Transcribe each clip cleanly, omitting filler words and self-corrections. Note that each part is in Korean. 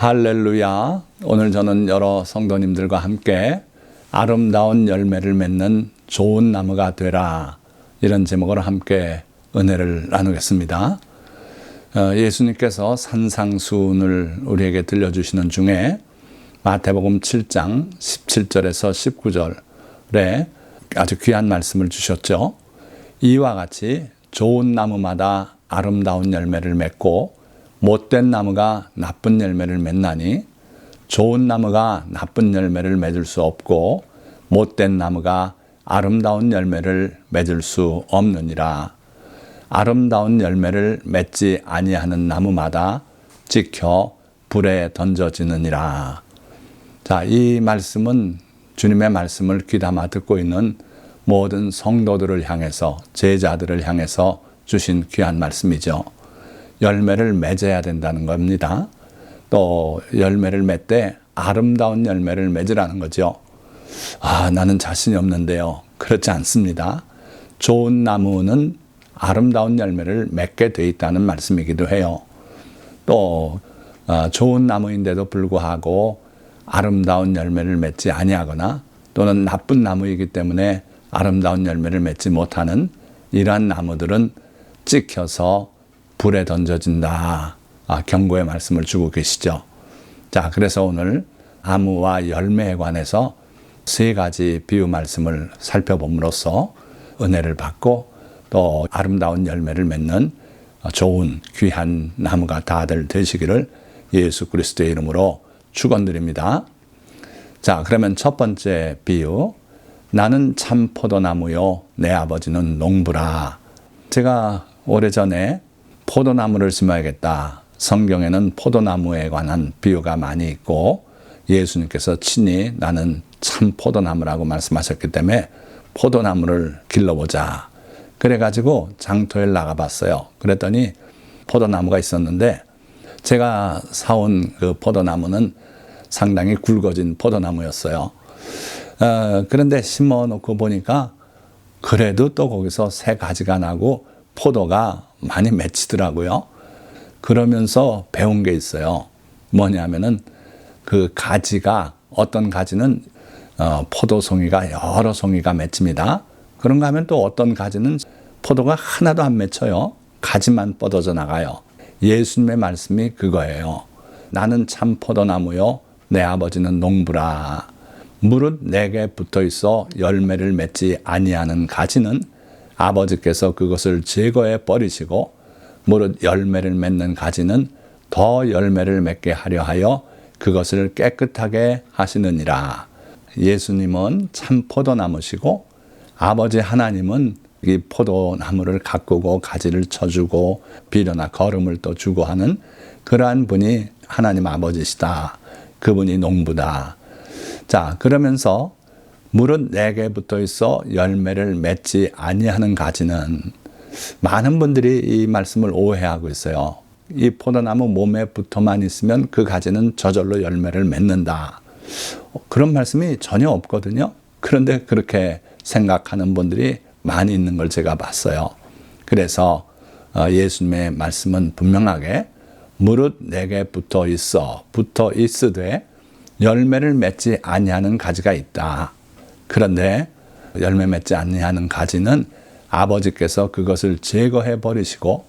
할렐루야. 오늘 저는 여러 성도님들과 함께 아름다운 열매를 맺는 좋은 나무가 되라, 이런 제목으로 함께 은혜를 나누겠습니다. 예수님께서 산상수훈을 우리에게 들려주시는 중에 마태복음 7장 17절에서 19절에 아주 귀한 말씀을 주셨죠. 이와 같이 좋은 나무마다 아름다운 열매를 맺고 못된 나무가 나쁜 열매를 맺나니 좋은 나무가 나쁜 열매를 맺을 수 없고 못된 나무가 아름다운 열매를 맺을 수 없느니라. 아름다운 열매를 맺지 아니하는 나무마다 찍혀 불에 던져지느니라. 자, 이 말씀은 주님의 말씀을 귀담아 듣고 있는 모든 성도들을 향해서, 제자들을 향해서 주신 귀한 말씀이죠. 열매를 맺어야 된다는 겁니다. 또 열매를 맺되 아름다운 열매를 맺으라는 거죠. 나는 자신이 없는데요. 그렇지 않습니다. 좋은 나무는 아름다운 열매를 맺게 돼 있다는 말씀이기도 해요. 또 좋은 나무인데도 불구하고 아름다운 열매를 맺지 아니하거나 또는 나쁜 나무이기 때문에 아름다운 열매를 맺지 못하는 이러한 나무들은 찍혀서 불에 던져진다. 경고의 말씀을 주고 계시죠. 자, 그래서 오늘 나무와 열매에 관해서 세 가지 비유 말씀을 살펴봄으로써 은혜를 받고 또 아름다운 열매를 맺는 좋은 귀한 나무가 다들 되시기를 예수 그리스도의 이름으로 축원드립니다. 자, 그러면 첫 번째 비유, 나는 참 포도나무요 내 아버지는 농부라. 제가 오래전에 포도나무를 심어야겠다. 성경에는 포도나무에 관한 비유가 많이 있고 예수님께서 친히 나는 참 포도나무라고 말씀하셨기 때문에 포도나무를 길러보자. 그래가지고 장터에 나가봤어요. 그랬더니 포도나무가 있었는데 제가 사온 그 포도나무는 상당히 굵어진 포도나무였어요. 그런데 심어놓고 보니까 그래도 또 거기서 새 가지가 나고 포도가 많이 맺히더라고요. 그러면서 배운 게 있어요. 뭐냐면은 그 가지가, 어떤 가지는 포도송이가 여러 송이가 맺힙니다. 그런가 하면 또 어떤 가지는 포도가 하나도 안 맺혀요. 가지만 뻗어져 나가요. 예수님의 말씀이 그거예요. 나는 참 포도나무요 내 아버지는 농부라. 무릇 내게 붙어 있어 열매를 맺지 아니하는 가지는 아버지께서 그것을 제거해 버리시고 무릇 열매를 맺는 가지는 더 열매를 맺게 하려 하여 그것을 깨끗하게 하시느니라. 예수님은 참 포도나무시고 아버지 하나님은 이 포도나무를 가꾸고 가지를 쳐주고 비료나 거름을 또 주고 하는 그러한 분이 하나님 아버지시다. 그분이 농부다. 자, 그러면서 무릇 내게 붙어 있어 열매를 맺지 아니하는 가지는, 많은 분들이 이 말씀을 오해하고 있어요. 이 포도나무 몸에 붙어만 있으면 그 가지는 저절로 열매를 맺는다. 그런 말씀이 전혀 없거든요. 그런데 그렇게 생각하는 분들이 많이 있는 걸 제가 봤어요. 그래서 예수님의 말씀은 분명하게 무릇 내게 붙어 있으되 열매를 맺지 아니하는 가지가 있다. 그런데 열매 맺지 아니하는 가지는 아버지께서 그것을 제거해 버리시고,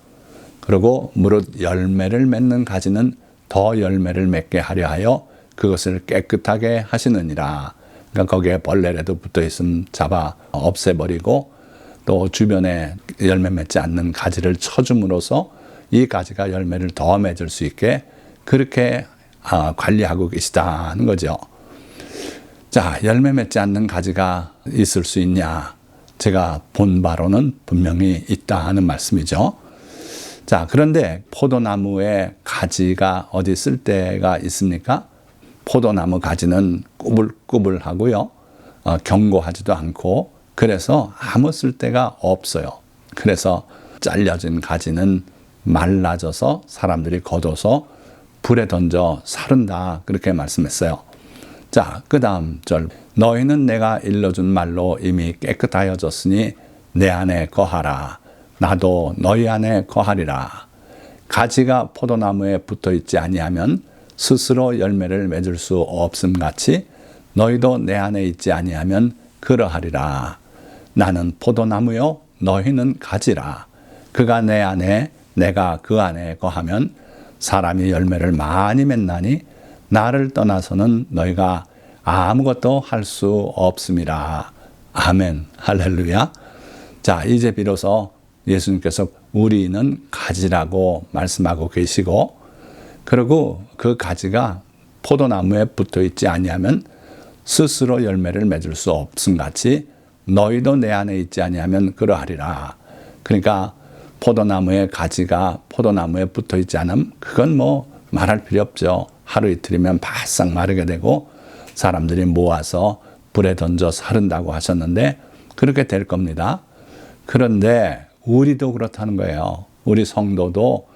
그리고 무릇 열매를 맺는 가지는 더 열매를 맺게 하려 하여 그것을 깨끗하게 하시느니라. 그러니까 거기에 벌레라도 붙어 있으면 잡아 없애버리고 또 주변에 열매 맺지 않는 가지를 쳐줌으로써 이 가지가 열매를 더 맺을 수 있게 그렇게 관리하고 계시다는 거죠. 자, 열매 맺지 않는 가지가 있을 수 있냐? 제가 본 바로는 분명히 있다 하는 말씀이죠. 자, 그런데 포도나무에 가지가 어디 쓸 때가 있습니까? 포도나무 가지는 꾸불꾸불하고요. 견고하지도 않고, 그래서 아무 쓸데가 없어요. 그래서 잘려진 가지는 말라져서 사람들이 걷어서 불에 던져 사른다. 그렇게 말씀했어요. 자, 그 다음 절. 너희는 내가 일러준 말로 이미 깨끗하여졌으니 내 안에 거하라. 나도 너희 안에 거하리라. 가지가 포도나무에 붙어 있지 아니하면 스스로 열매를 맺을 수 없음 같이 너희도 내 안에 있지 아니하면 그러하리라. 나는 포도나무요 너희는 가지라. 그가 내 안에 내가 그 안에 거하면 사람이 열매를 많이 맺나니 나를 떠나서는 너희가 아무것도 할 수 없음이라. 아멘. 할렐루야. 자, 이제 비로소 예수님께서 우리는 가지라고 말씀하고 계시고, 그리고 그 가지가 포도나무에 붙어 있지 아니하면 스스로 열매를 맺을 수 없음 같이 너희도 내 안에 있지 아니하면 그러하리라. 그러니까 포도나무의 가지가 포도나무에 붙어 있지 않으면 그건 뭐 말할 필요 없죠. 하루 이틀이면 바싹 마르게 되고 사람들이 모아서 불에 던져 사른다고 하셨는데 그렇게 될 겁니다. 그런데 우리도 그렇다는 거예요. 우리 성도도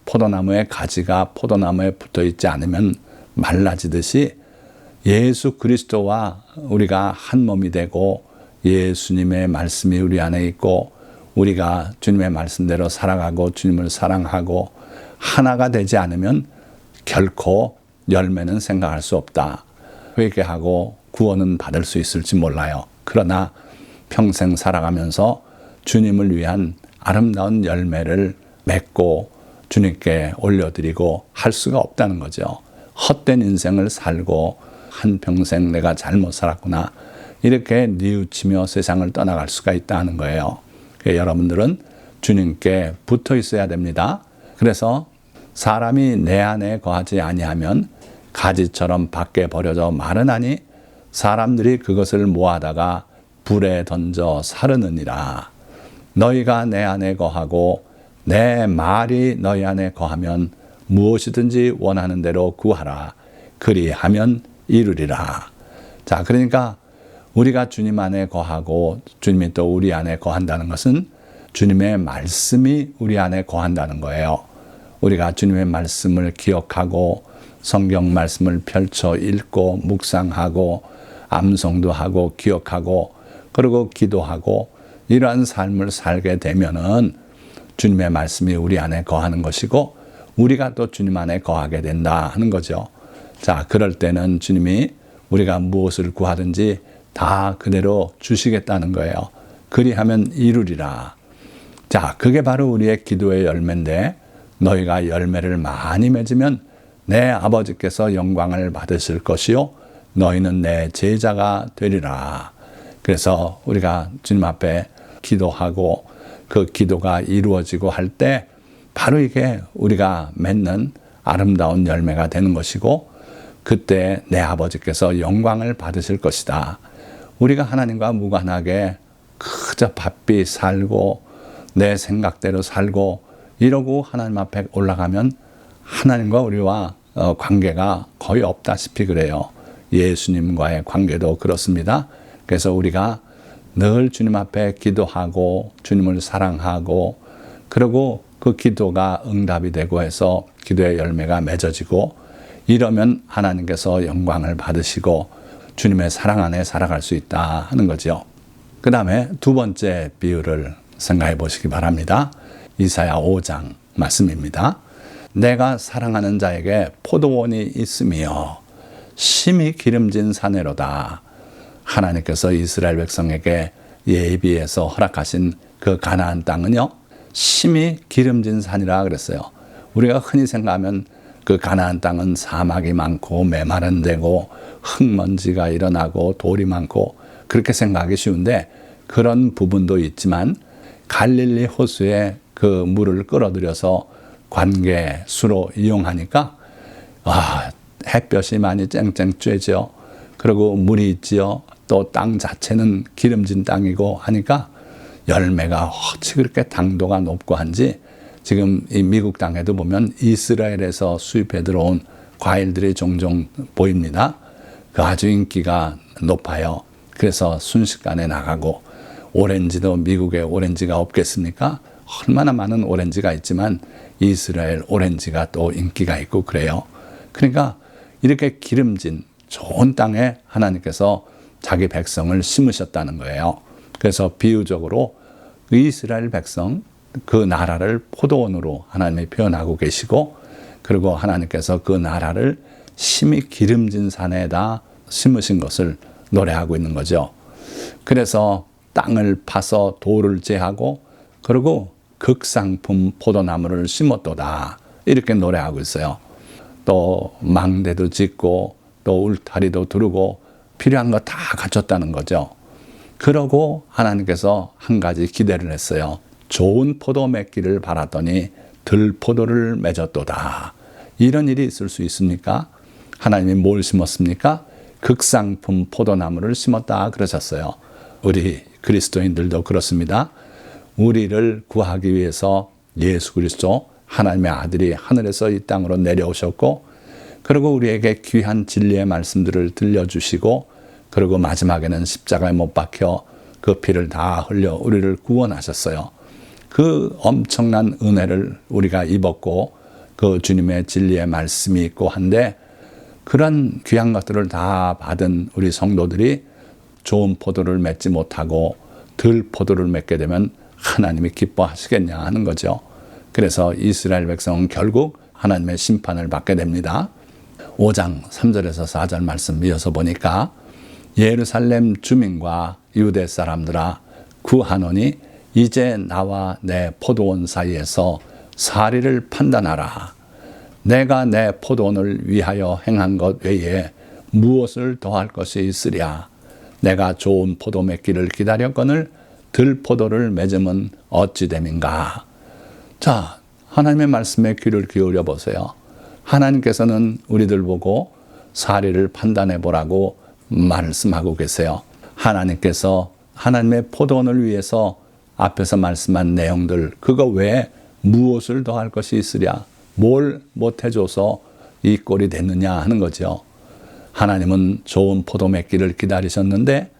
포도나무의 가지가 포도나무에 붙어 있지 않으면 말라지듯이 예수 그리스도와 우리가 한 몸이 되고 예수님의 말씀이 우리 안에 있고 우리가 주님의 말씀대로 살아가고 주님을 사랑하고 하나가 되지 않으면 결코 열매는 생각할 수 없다. 회개하고 구원은 받을 수 있을지 몰라요. 그러나 평생 살아가면서 주님을 위한 아름다운 열매를 맺고 주님께 올려드리고 할 수가 없다는 거죠. 헛된 인생을 살고 한평생 내가 잘못 살았구나 이렇게 뉘우치며 세상을 떠나갈 수가 있다는 거예요. 여러분들은 주님께 붙어 있어야 됩니다. 그래서 사람이 내 안에 거하지 아니하면 가지처럼 밖에 버려져 마르나니 사람들이 그것을 모아다가 불에 던져 사르느니라. 너희가 내 안에 거하고 내 말이 너희 안에 거하면 무엇이든지 원하는 대로 구하라. 그리하면 이루리라. 자, 그러니까 우리가 주님 안에 거하고 주님이 또 우리 안에 거한다는 것은 주님의 말씀이 우리 안에 거한다는 거예요. 우리가 주님의 말씀을 기억하고 성경 말씀을 펼쳐 읽고 묵상하고 암송도 하고 기억하고 그리고 기도하고 이러한 삶을 살게 되면은 주님의 말씀이 우리 안에 거하는 것이고 우리가 또 주님 안에 거하게 된다 하는 거죠. 자, 그럴 때는 주님이 우리가 무엇을 구하든지 다 그대로 주시겠다는 거예요. 그리하면 이루리라. 자, 그게 바로 우리의 기도의 열매인데 너희가 열매를 많이 맺으면 내 아버지께서 영광을 받으실 것이요 너희는 내 제자가 되리라. 그래서 우리가 주님 앞에 기도하고 그 기도가 이루어지고 할 때 바로 이게 우리가 맺는 아름다운 열매가 되는 것이고 그때 내 아버지께서 영광을 받으실 것이다. 우리가 하나님과 무관하게 그저 바삐 살고 내 생각대로 살고 이러고 하나님 앞에 올라가면 하나님과 우리와 관계가 거의 없다시피 그래요. 예수님과의 관계도 그렇습니다. 그래서 우리가 늘 주님 앞에 기도하고 주님을 사랑하고 그리고 그 기도가 응답이 되고 해서 기도의 열매가 맺어지고 이러면 하나님께서 영광을 받으시고 주님의 사랑 안에 살아갈 수 있다 하는 거죠. 그 다음에 두 번째 비유를 생각해 보시기 바랍니다. 이사야 5장 말씀입니다. 내가 사랑하는 자에게 포도원이 있으며 심히 기름진 사내로다. 하나님께서 이스라엘 백성에게 예비해서 허락하신 그 가나안 땅은요, 심히 기름진 산이라 그랬어요. 우리가 흔히 생각하면 그 가나안 땅은 사막이 많고 메마른 데고 흙먼지가 일어나고 돌이 많고 그렇게 생각하기 쉬운데 그런 부분도 있지만 갈릴리 호수에 그 물을 끌어들여서 관계 수로 이용하니까 햇볕이 많이 쨍쨍 쬐죠. 그리고 물이 있지요. 또 땅 자체는 기름진 땅이고 하니까 열매가 어찌 그렇게 당도가 높고 한지 지금 이 미국 땅에도 보면 이스라엘에서 수입해 들어온 과일들이 종종 보입니다. 그 아주 인기가 높아요. 그래서 순식간에 나가고 오렌지도 미국에 오렌지가 없겠습니까? 얼마나 많은 오렌지가 있지만 이스라엘 오렌지가 또 인기가 있고 그래요. 그러니까 이렇게 기름진 좋은 땅에 하나님께서 자기 백성을 심으셨다는 거예요. 그래서 비유적으로 이스라엘 백성 그 나라를 포도원으로 하나님이 표현하고 계시고 그리고 하나님께서 그 나라를 심히 기름진 산에다 심으신 것을 노래하고 있는 거죠. 그래서 땅을 파서 돌을 제하고 그리고 극상품 포도나무를 심었도다. 이렇게 노래하고 있어요. 또 망대도 짓고 또 울타리도 두르고 필요한 거 다 갖췄다는 거죠. 그러고 하나님께서 한 가지 기대를 했어요. 좋은 포도 맺기를 바랐더니 들포도를 맺었도다. 이런 일이 있을 수 있습니까? 하나님이 뭘 심었습니까? 극상품 포도나무를 심었다 그러셨어요. 우리 그리스도인들도 그렇습니다. 우리를 구하기 위해서 예수 그리스도 하나님의 아들이 하늘에서 이 땅으로 내려오셨고 그리고 우리에게 귀한 진리의 말씀들을 들려주시고 그리고 마지막에는 십자가에 못 박혀 그 피를 다 흘려 우리를 구원하셨어요. 그 엄청난 은혜를 우리가 입었고 그 주님의 진리의 말씀이 있고 한데 그런 귀한 것들을 다 받은 우리 성도들이 좋은 포도를 맺지 못하고 들 포도를 맺게 되면 하나님이 기뻐하시겠냐 하는 거죠. 그래서 이스라엘 백성은 결국 하나님의 심판을 받게 됩니다. 5장 3절에서 4절 말씀 이어서 보니까 예루살렘 주민과 유대 사람들아 구하노니 이제 나와 내 포도원 사이에서 사리를 판단하라. 내가 내 포도원을 위하여 행한 것 외에 무엇을 더할 것이 있으랴. 내가 좋은 포도 맺기를 기다렸거늘 들포도를 맺음은 어찌 됨인가. 자, 하나님의 말씀에 귀를 기울여 보세요. 하나님께서는 우리들 보고 사리를 판단해 보라고 말씀하고 계세요. 하나님께서 하나님의 포도원을 위해서 앞에서 말씀한 내용들 그거 외에 무엇을 더할 것이 있으랴. 뭘 못해줘서 이 꼴이 됐느냐 하는 거죠. 하나님은 좋은 포도 맺기를 기다리셨는데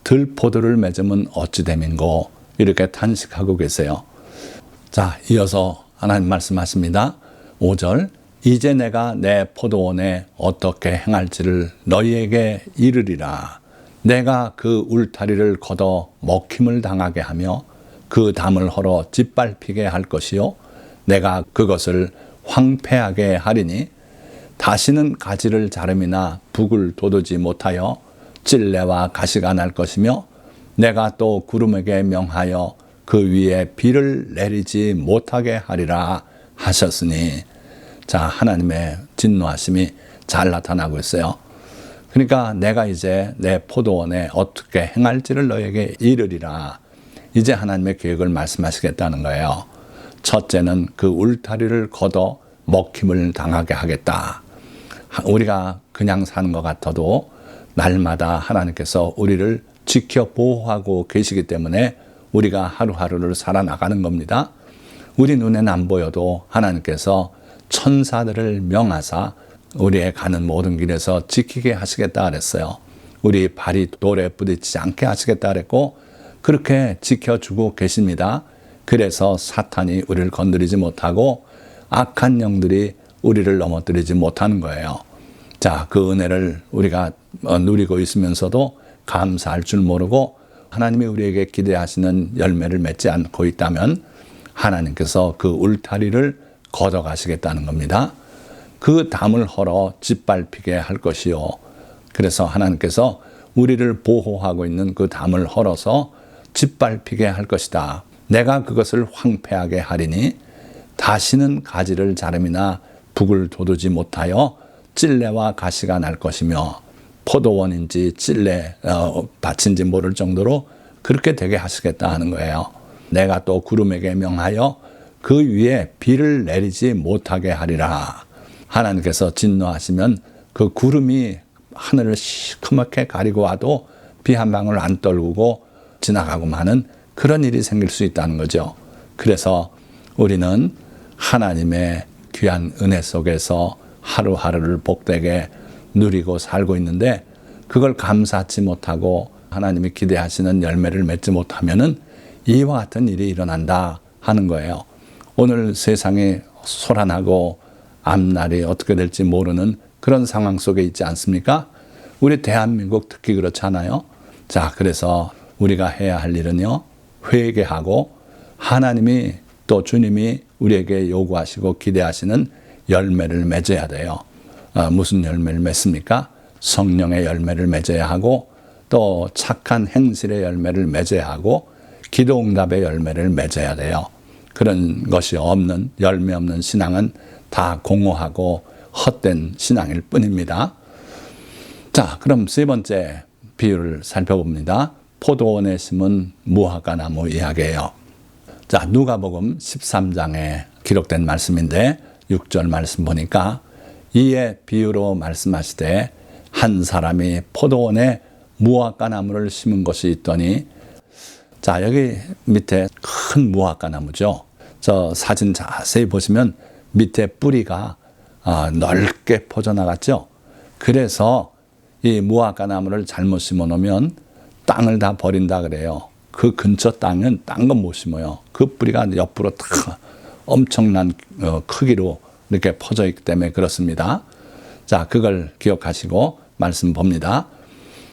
들포도를 맺으면 어찌 됨인고 이렇게 탄식하고 계세요. 자, 이어서 하나님 말씀하십니다. 5절 이제 내가 내 포도원에 어떻게 행할지를 너희에게 이르리라. 내가 그 울타리를 걷어 먹힘을 당하게 하며 그 담을 헐어 짓밟히게 할 것이요 내가 그것을 황폐하게 하리니 다시는 가지를 자름이나 북을 돋우지 못하여 찔레와 가시가 날 것이며 내가 또 구름에게 명하여 그 위에 비를 내리지 못하게 하리라 하셨으니 자, 하나님의 진노하심이 잘 나타나고 있어요. 그러니까 내가 이제 내 포도원에 어떻게 행할지를 너에게 이르리라. 이제 하나님의 계획을 말씀하시겠다는 거예요. 첫째는 그 울타리를 걷어 먹힘을 당하게 하겠다. 우리가 그냥 사는 것 같아도 날마다 하나님께서 우리를 지켜 보호하고 계시기 때문에 우리가 하루하루를 살아나가는 겁니다. 우리 눈에는 안 보여도 하나님께서 천사들을 명하사 우리의 가는 모든 길에서 지키게 하시겠다 그랬어요. 우리 발이 돌에 부딪히지 않게 하시겠다 그랬고 그렇게 지켜주고 계십니다. 그래서 사탄이 우리를 건드리지 못하고 악한 영들이 우리를 넘어뜨리지 못하는 거예요. 자, 그 은혜를 우리가 누리고 있으면서도 감사할 줄 모르고 하나님이 우리에게 기대하시는 열매를 맺지 않고 있다면 하나님께서 그 울타리를 걷어가시겠다는 겁니다. 그 담을 헐어 짓밟히게 할 것이요. 그래서 하나님께서 우리를 보호하고 있는 그 담을 헐어서 짓밟히게 할 것이다. 내가 그것을 황폐하게 하리니 다시는 가지를 자름이나 북을 돋우지 못하여 찔레와 가시가 날 것이며 포도원인지 찔레 밭인지 모를 정도로 그렇게 되게 하시겠다 하는 거예요. 내가 또 구름에게 명하여 그 위에 비를 내리지 못하게 하리라. 하나님께서 진노하시면 그 구름이 하늘을 시커멓게 가리고 와도 비 한 방울 안 떨구고 지나가고 마는 그런 일이 생길 수 있다는 거죠. 그래서 우리는 하나님의 귀한 은혜 속에서 하루하루를 복되게 누리고 살고 있는데 그걸 감사하지 못하고 하나님이 기대하시는 열매를 맺지 못하면은 이와 같은 일이 일어난다 하는 거예요. 오늘 세상이 소란하고 앞날이 어떻게 될지 모르는 그런 상황 속에 있지 않습니까? 우리 대한민국 특히 그렇잖아요. 자, 그래서 우리가 해야 할 일은요, 회개하고 하나님이 또 주님이 우리에게 요구하시고 기대하시는 열매를 맺어야 돼요. 무슨 열매를 맺습니까? 성령의 열매를 맺어야 하고 또 착한 행실의 열매를 맺어야 하고 기도응답의 열매를 맺어야 돼요. 그런 것이 없는 열매 없는 신앙은 다 공허하고 헛된 신앙일 뿐입니다. 자, 그럼 세 번째 비유를 살펴봅니다. 포도원에 심은 무화과나무 이야기예요. 자, 누가복음 13장에 기록된 말씀인데 6절 말씀 보니까 이에 비유로 말씀하시되 한 사람이 포도원에 무화과나무를 심은 것이 있더니, 자, 여기 밑에 큰 무화과나무죠. 저 사진 자세히 보시면 밑에 뿌리가 넓게 퍼져나갔죠. 그래서 이 무화과나무를 잘못 심어 놓으면 땅을 다 버린다 그래요. 그 근처 땅은 딴 건 못 심어요. 그 뿌리가 옆으로 다 엄청난 크기로 이렇게 퍼져 있기 때문에 그렇습니다. 자, 그걸 기억하시고 말씀 봅니다.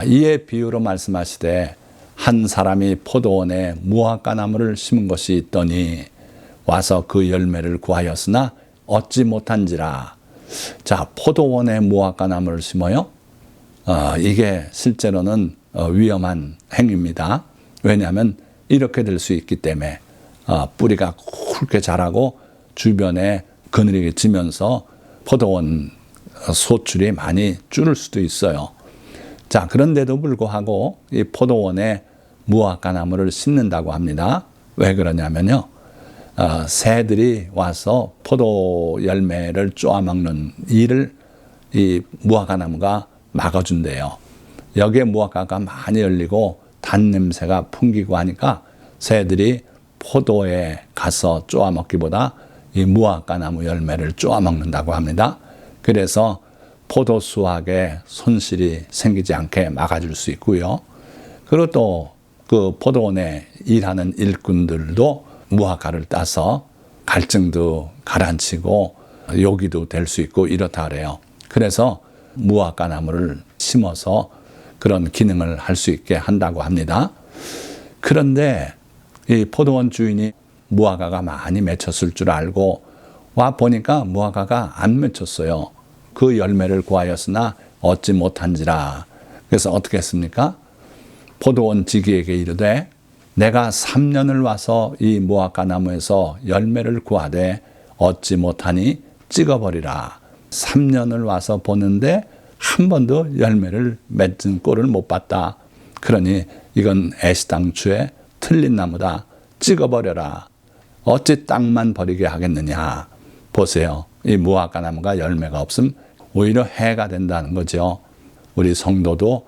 이에 비유로 말씀하시되 한 사람이 포도원에 무화과나무를 심은 것이 있더니 와서 그 열매를 구하였으나 얻지 못한지라. 자, 포도원에 무화과나무를 심어요? 이게 실제로는 위험한 행위입니다. 왜냐하면 이렇게 될 수 있기 때문에 뿌리가 굵게 자라고 주변에 그늘이 지면서 포도원 소출이 많이 줄을 수도 있어요. 자, 그런데도 불구하고 이 포도원에 무화과나무를 심는다고 합니다. 왜 그러냐면요, 새들이 와서 포도 열매를 쪼아먹는 일을 이 무화과나무가 막아준대요. 여기에 무화과가 많이 열리고 단 냄새가 풍기고 하니까 새들이 포도에 가서 쪼아먹기보다 이 무화과나무 열매를 쪼아먹는다고 합니다. 그래서 포도 수확에 손실이 생기지 않게 막아줄 수 있고요. 그리고 또 그 포도원에 일하는 일꾼들도 무화과를 따서 갈증도 가라앉히고 요기도 될 수 있고 이렇다 그래요. 그래서 무화과나무를 심어서 그런 기능을 할 수 있게 한다고 합니다. 그런데 이 포도원 주인이 무화과가 많이 맺혔을 줄 알고 와 보니까 무화과가 안 맺혔어요. 그 열매를 구하였으나 얻지 못한지라. 그래서 어떻게 했습니까? 포도원 지기에게 이르되 내가 3년을 와서 이 무화과 나무에서 열매를 구하되 얻지 못하니 찍어버리라. 3년을 와서 보는데 한 번도 열매를 맺은 꼴을 못 봤다. 그러니 이건 애시당초에 틀린 나무다. 찍어버려라. 어찌 땅만 버리게 하겠느냐. 보세요. 이 무화과 나무가 열매가 없음 오히려 해가 된다는 거죠. 우리 성도도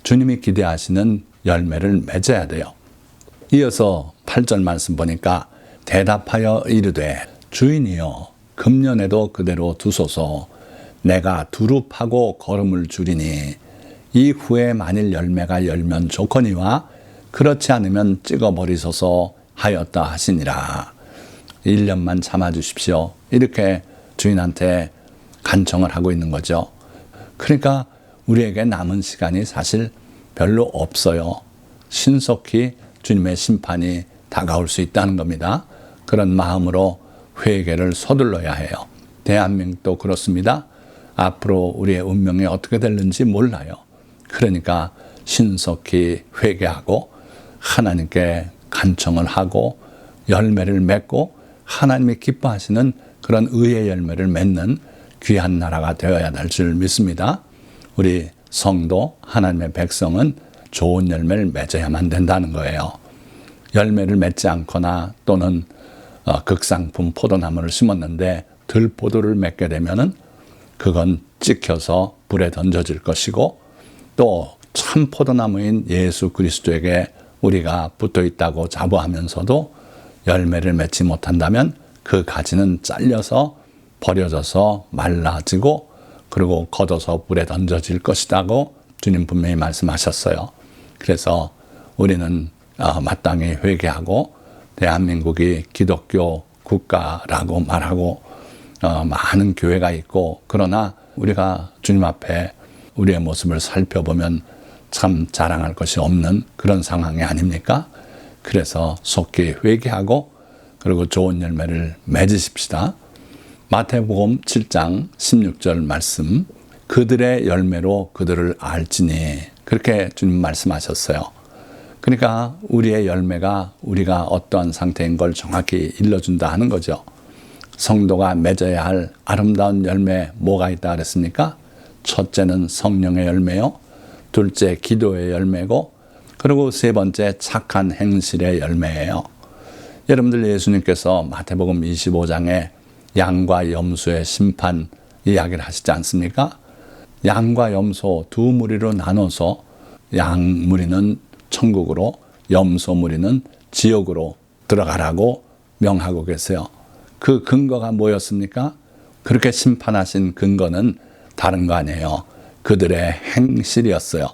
주님이 기대하시는 열매를 맺어야 돼요. 이어서 8절 말씀 보니까 대답하여 이르되 주인이여 금년에도 그대로 두소서. 내가 두릅하고 거름을 줄이니 이후에 만일 열매가 열면 좋거니와 그렇지 않으면 찍어버리소서 하였다 하시니라. 1년만 참아주십시오. 이렇게 주인한테 간청을 하고 있는 거죠. 그러니까 우리에게 남은 시간이 사실 별로 없어요. 신속히 주님의 심판이 다가올 수 있다는 겁니다. 그런 마음으로 회개를 서둘러야 해요. 대한민국도 그렇습니다. 앞으로 우리의 운명이 어떻게 될는지 몰라요. 그러니까 신속히 회개하고 하나님께 간청을 하고 열매를 맺고 하나님이 기뻐하시는 그런 의의 열매를 맺는 귀한 나라가 되어야 될 줄 믿습니다. 우리 성도 하나님의 백성은 좋은 열매를 맺어야만 된다는 거예요. 열매를 맺지 않거나 또는 극상품 포도나무를 심었는데 들포도를 맺게 되면은 그건 찍혀서 불에 던져질 것이고 또 참 포도나무인 예수 그리스도에게 우리가 붙어 있다고 자부하면서도 열매를 맺지 못한다면 그 가지는 잘려서 버려져서 말라지고 그리고 걷어서 불에 던져질 것이라고 주님 분명히 말씀하셨어요. 그래서 우리는 마땅히 회개하고 대한민국이 기독교 국가라고 말하고 많은 교회가 있고 그러나 우리가 주님 앞에 우리의 모습을 살펴보면 참 자랑할 것이 없는 그런 상황이 아닙니까? 그래서 속히 회개하고 그리고 좋은 열매를 맺으십시다. 마태복음 7장 16절 말씀, 그들의 열매로 그들을 알지니, 그렇게 주님 말씀하셨어요. 그러니까 우리의 열매가 우리가 어떠한 상태인 걸 정확히 일러준다 하는 거죠. 성도가 맺어야 할 아름다운 열매 뭐가 있다 그랬습니까? 첫째는 성령의 열매요. 둘째 기도의 열매고, 그리고 세 번째 착한 행실의 열매예요. 여러분들, 예수님께서 마태복음 25장에 양과 염소의 심판 이야기를 하시지 않습니까? 양과 염소 두 무리로 나눠서 양 무리는 천국으로, 염소 무리는 지옥으로 들어가라고 명하고 계세요. 그 근거가 뭐였습니까? 그렇게 심판하신 근거는 다른 거 아니에요. 그들의 행실이었어요.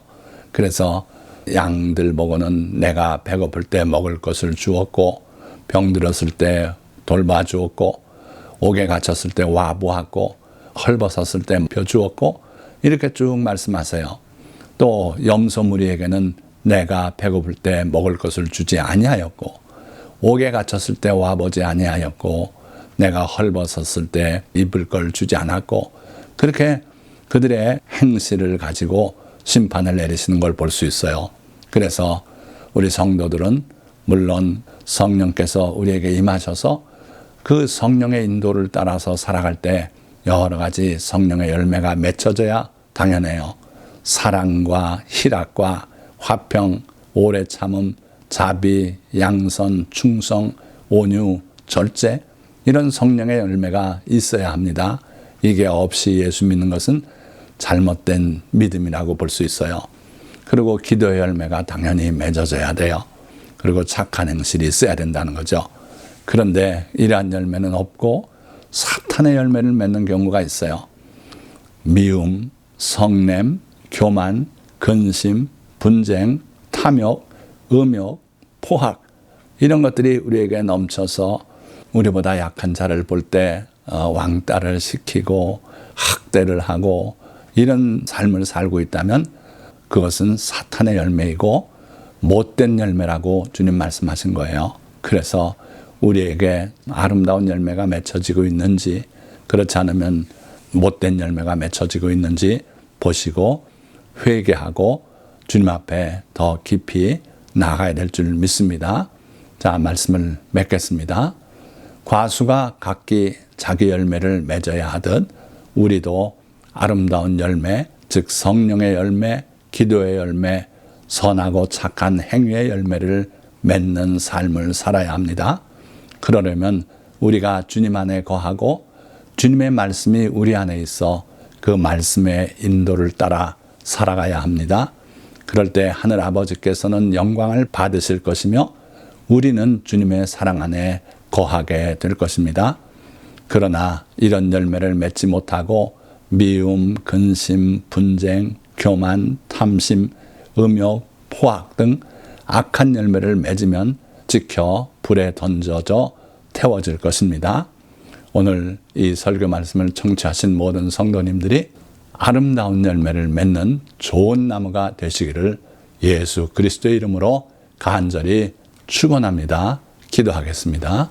그래서 양들 보고는 내가 배고플 때 먹을 것을 주었고, 병들었을 때 돌봐주었고, 옥에 갇혔을 때 와보았고, 헐벗었을 때 펴주었고, 이렇게 쭉 말씀하세요. 또 염소 무리에게는 내가 배고플 때 먹을 것을 주지 아니하였고, 옥에 갇혔을 때 와보지 아니하였고, 내가 헐벗었을 때 입을 걸 주지 않았고, 그렇게 그들의 행실을 가지고 심판을 내리시는 걸 볼 수 있어요. 그래서 우리 성도들은 물론 성령께서 우리에게 임하셔서 그 성령의 인도를 따라서 살아갈 때 여러 가지 성령의 열매가 맺혀져야 당연해요. 사랑과 희락과 화평, 오래 참음, 자비, 양선, 충성, 온유, 절제, 이런 성령의 열매가 있어야 합니다. 이게 없이 예수 믿는 것은 잘못된 믿음이라고 볼 수 있어요. 그리고 기도의 열매가 당연히 맺어져야 돼요. 그리고 착한 행실이 있어야 된다는 거죠. 그런데 이러한 열매는 없고 사탄의 열매를 맺는 경우가 있어요. 미움, 성냄, 교만, 근심, 분쟁, 탐욕, 음욕, 포학, 이런 것들이 우리에게 넘쳐서 우리보다 약한 자를 볼 때 왕따를 시키고 학대를 하고 이런 삶을 살고 있다면 그것은 사탄의 열매이고 못된 열매라고 주님 말씀하신 거예요. 그래서 우리에게 아름다운 열매가 맺혀지고 있는지, 그렇지 않으면 못된 열매가 맺혀지고 있는지 보시고 회개하고 주님 앞에 더 깊이 나아가야 될 줄 믿습니다. 자, 말씀을 맺겠습니다. 과수가 각기 자기 열매를 맺어야 하듯 우리도 아름다운 열매, 즉 성령의 열매, 기도의 열매, 선하고 착한 행위의 열매를 맺는 삶을 살아야 합니다. 그러려면 우리가 주님 안에 거하고 주님의 말씀이 우리 안에 있어 그 말씀의 인도를 따라 살아가야 합니다. 그럴 때 하늘 아버지께서는 영광을 받으실 것이며 우리는 주님의 사랑 안에 거하게 될 것입니다. 그러나 이런 열매를 맺지 못하고 미움, 근심, 분쟁, 교만, 탐심, 음욕, 포악 등 악한 열매를 맺으면 찍혀 불에 던져져 태워질 것입니다. 오늘 이 설교 말씀을 청취하신 모든 성도님들이 아름다운 열매를 맺는 좋은 나무가 되시기를 예수 그리스도의 이름으로 간절히 축원합니다. 기도하겠습니다.